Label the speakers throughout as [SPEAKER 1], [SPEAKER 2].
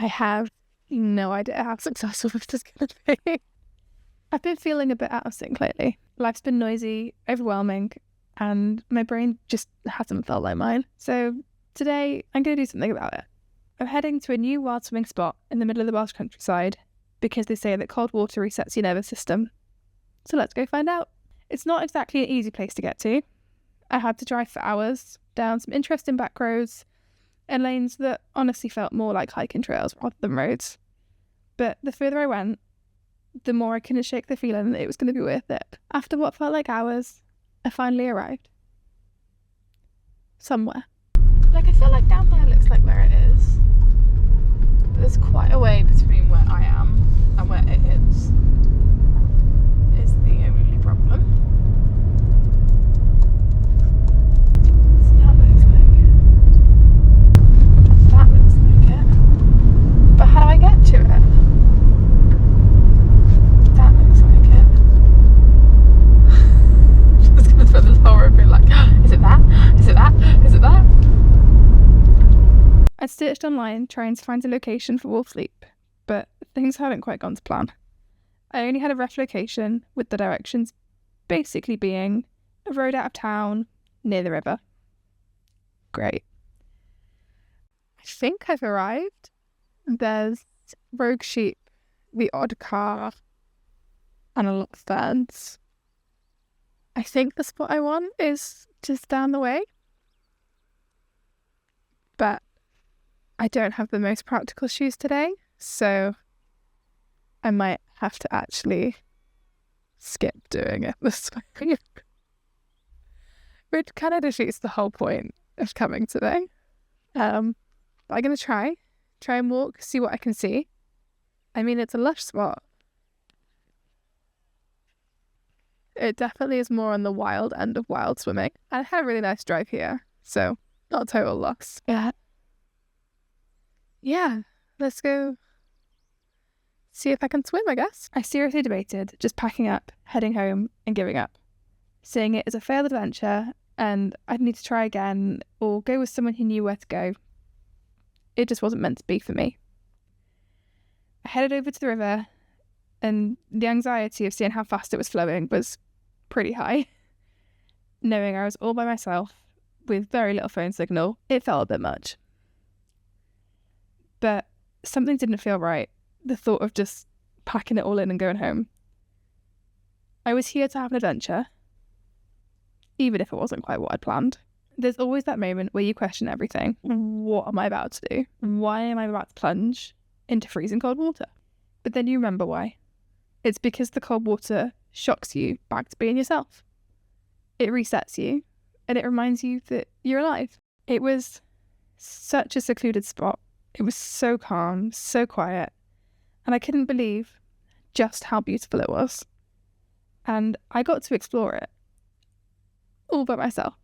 [SPEAKER 1] I have no idea how successful this is going to be. I've been feeling a bit out of sync lately. Life's been noisy, overwhelming, and my brain just hasn't felt like mine. So today, I'm going to do something about it. I'm heading to a new wild swimming spot in the middle of the Welsh countryside because they say that cold water resets your nervous system. So let's go find out. It's not exactly an easy place to get to. I had to drive for hours down some interesting back roads and lanes that honestly felt more like hiking trails rather than roads. But the further I went, the more I couldn't shake the feeling that it was going to be worth it. After what felt like hours, I finally arrived. Somewhere. I feel like down there looks like where it is. But there's quite a way between where I am and where it is the only problem. So that looks like it. But how do I get to it? That looks like it. Just gonna put this horror like, is it that? Is it that? Is it that? I searched online trying to find a location for Wolf Sleep, but things hadn't quite gone to plan. I only had a rough location, with the directions basically being a road out of town near the river. Great. I think I've arrived. There's rogue sheep, the odd car, and a lot of ferns. I think the spot I want is just down the way. But I don't have the most practical shoes today, so I might have to actually skip doing it this way. Which kind of defeats the whole point of coming today. But I'm going to try and walk, see what I can see. I mean, it's a lush spot. It definitely is more on the wild end of wild swimming. And I had a really nice drive here, so not a total loss. Yeah, let's go see if I can swim, I guess. I seriously debated just packing up, heading home, and giving up. Seeing it as a failed adventure, and I'd need to try again, or go with someone who knew where to go. It just wasn't meant to be for me. I headed over to the river, and the anxiety of seeing how fast it was flowing was pretty high. Knowing I was all by myself, with very little phone signal, it felt a bit much. But something didn't feel right. The thought of just packing it all in and going home. I was here to have an adventure, even if it wasn't quite what I'd planned. There's always that moment where you question everything. What am I about to do? Why am I about to plunge into freezing cold water? But then you remember why. It's because the cold water shocks you back to being yourself. It resets you, and it reminds you that you're alive. It was such a secluded spot. It was so calm, so quiet. And I couldn't believe just how beautiful it was. And I got to explore it all by myself.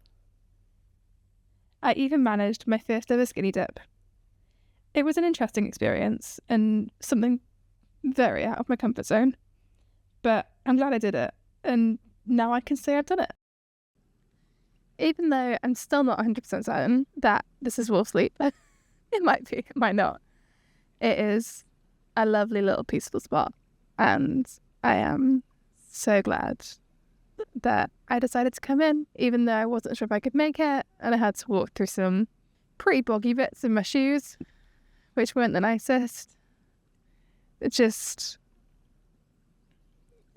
[SPEAKER 1] I even managed my first ever skinny dip. It was an interesting experience and something very out of my comfort zone. But I'm glad I did it. And now I can say I've done it. Even though I'm still not 100% certain that this is Wolf Sleep. It might be, it might not. It is a lovely little peaceful spot, and I am so glad that I decided to come in, even though I wasn't sure if I could make it, and I had to walk through some pretty boggy bits in my shoes, which weren't the nicest. It's just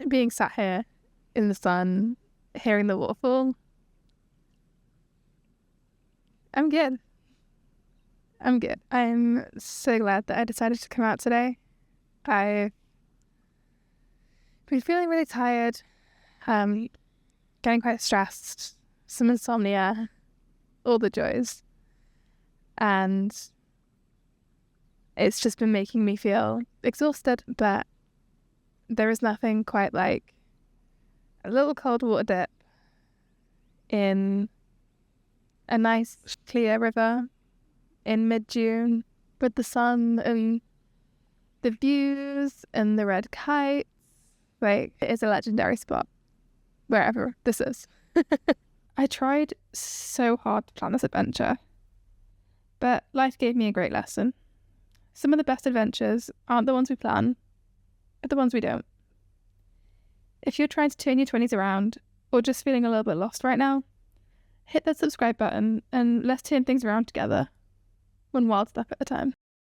[SPEAKER 1] being sat here in the sun, hearing the waterfall. I'm good. I'm so glad that I decided to come out today. I've been feeling really tired, getting quite stressed, some insomnia, all the joys. And it's just been making me feel exhausted, but there is nothing quite like a little cold water dip in a nice clear river in mid-June with the sun and the views and the red kites. Like, it is a legendary spot wherever this is. I tried so hard to plan this adventure, but life gave me a great lesson. Some of the best adventures aren't the ones we plan, but the ones we don't. If you're trying to turn your 20s around, or just feeling a little bit lost right now, hit that subscribe button and let's turn things around together, one wild step at a time.